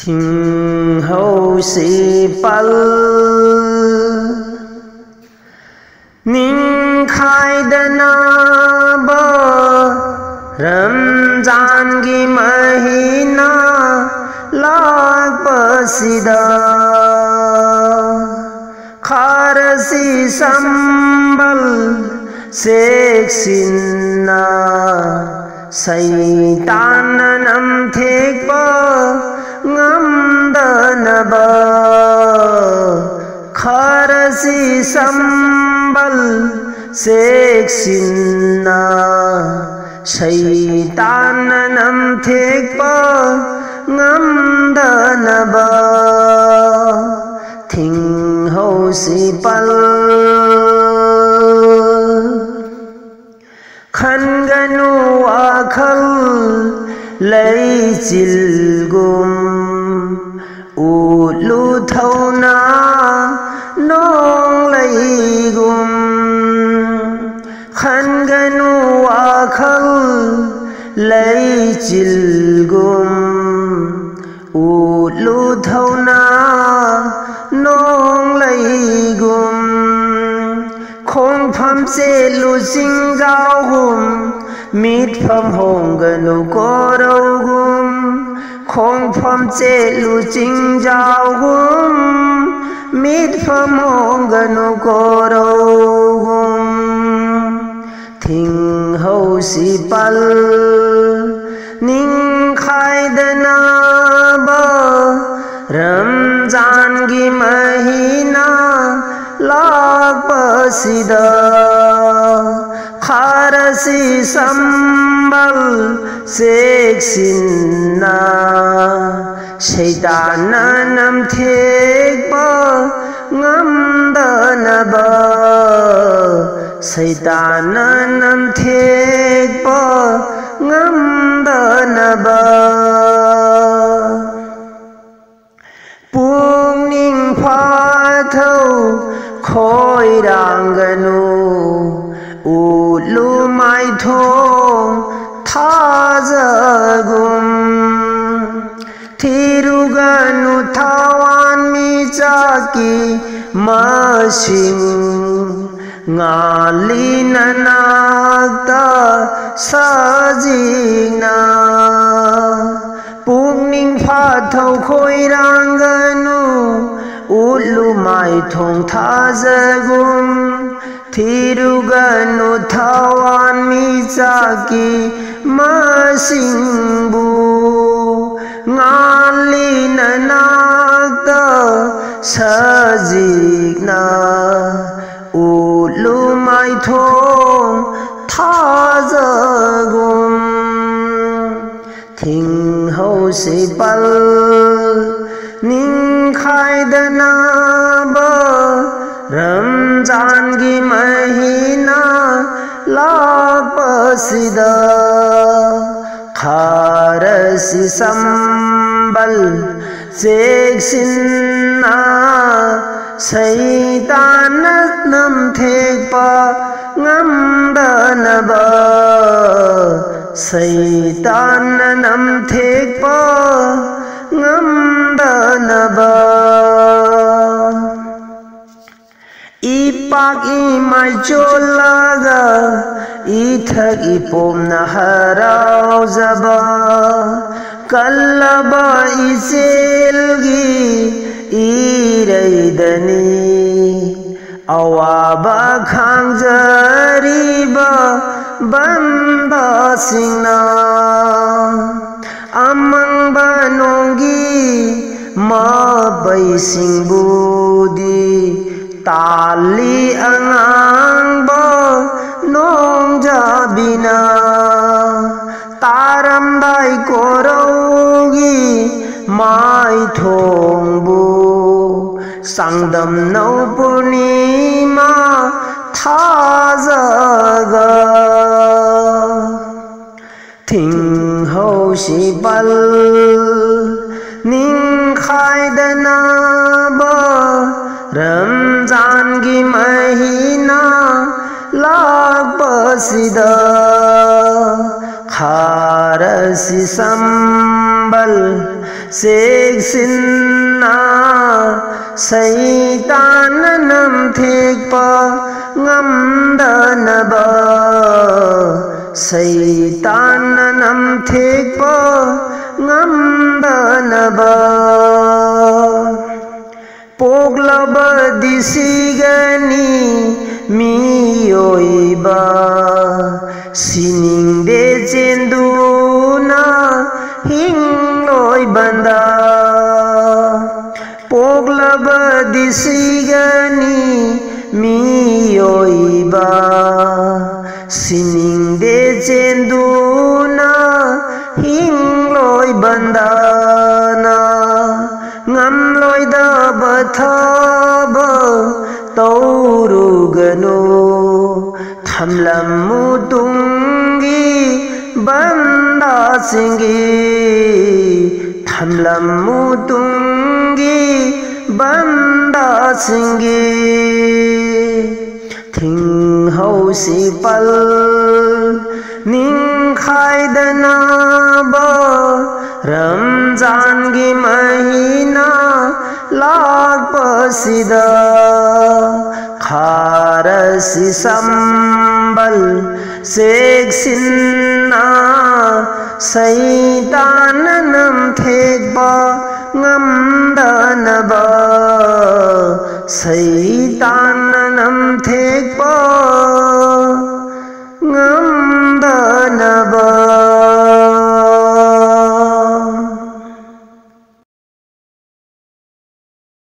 thình hậu sĩ pal ning khai dana ba Ramzan ki mahina lag pasida kharasi sambal seksinna Saitanam thekpa ngamdanaba kharasi sambal seksinna Saitanam thekpa ngamdanaba thing ho si pal khan ganu akhal lay chilgum ulu thauna nong lay gum khan ganu akhal lay chilgum ulu thauna nong lay gum khong pham che lu sing giao gum mít pham hong ganu korau gum khong pham che lu sing giao gum mít pham hong ganu korau gum thing ho si pal ning khai dana ba Ramzan ki mahina lag pasida kharasi sambal seksinna Shaitanam thekpa ngamdanaba Shaitanam thekpa ngamdanaba Pungning phathau khoi rang ganu ulu mai thong tha jagum thiru ganu thawan mi chaki masing ngali nanakta sajina Pungning phathau khoi rang ganu ulu mai thong tha jagum thiru ganu thawan mi chaki masing bu ngali nanakta sajina ulu mai thong tha jagum thing ho si pal ning khai dana ba Ramzan ki mahina lag pasida kharasi sambal seksinna Saitanam thekpa ngamdanaba Saitanam thekpa ngamdanaba Ipak imai cholaga ithak ipomna harau zaba kallaba iselgi iraidani awaba khangjariba banda singna amang banongi ma bai singbudi tali angang ba nong jabina taram dai koraugi mai thong bu sangdam nau purnima tha jaga thing ho si pal ning khai dana ba Ramzan ki mahina lag pasida khara ꯈꯔꯁꯤ ꯁꯝꯕꯜ ꯆꯦꯛꯁꯤꯟꯅ ꯁꯩꯇꯥꯟꯅ ꯅꯝꯊꯦꯛꯄ ꯉꯝꯗꯅꯕ ꯁꯩꯇꯥꯟꯅ ꯅꯝꯊꯦꯛꯄ ꯉꯝꯗꯅꯕ ꯄꯣꯛꯂꯕꯗꯤ ꯁꯤꯒꯅꯤ ꯃꯤꯑꯣꯏꯕ ꯁꯤꯅꯤꯡꯗꯦ ꯆꯦꯟꯗꯨꯅ ꯍꯤꯡꯂꯣꯏꯕꯟꯗ ꯄꯣꯛꯂꯕꯗꯤ ꯁꯤꯒꯅꯤ ꯃꯤꯑꯣꯏꯕ ꯁꯤꯅꯤꯡꯗꯦ ꯆꯦꯟꯗꯨꯅ ꯍꯤꯡꯂꯣꯏꯕꯟꯗꯅ ꯉꯝꯂꯣꯏꯗꯕ ꯊꯕꯛ ꯇꯧꯔꯨꯒꯅꯨ ꯊꯝꯂꯝꯃꯨ ꯇꯨꯡꯒꯤ ꯕꯟꯗꯥꯁꯤꯡꯒꯤ ꯊꯝꯂꯝꯃꯨ ꯇꯨꯡꯒꯤ ꯕꯟꯗꯥꯁꯤꯡꯒꯤ ꯊꯤꯡꯍꯧꯁꯤ ꯄꯜ ꯅꯤꯡꯈꯥꯏꯗꯅꯕ ꯔꯝꯖꯥꯟꯒꯤ ꯃꯍꯤꯅꯥ ꯂꯥꯛꯄꯁꯤꯗ ꯈꯔꯁꯤ ꯁꯝꯕꯜ ꯆꯦꯛꯁꯤꯟꯅ ꯁꯩꯇꯥꯟꯅ ꯅꯝꯊꯦꯛꯄ ꯉꯝꯗꯅꯕ ꯁꯩꯇꯥꯟꯅ ꯅꯝꯊꯦꯛꯄ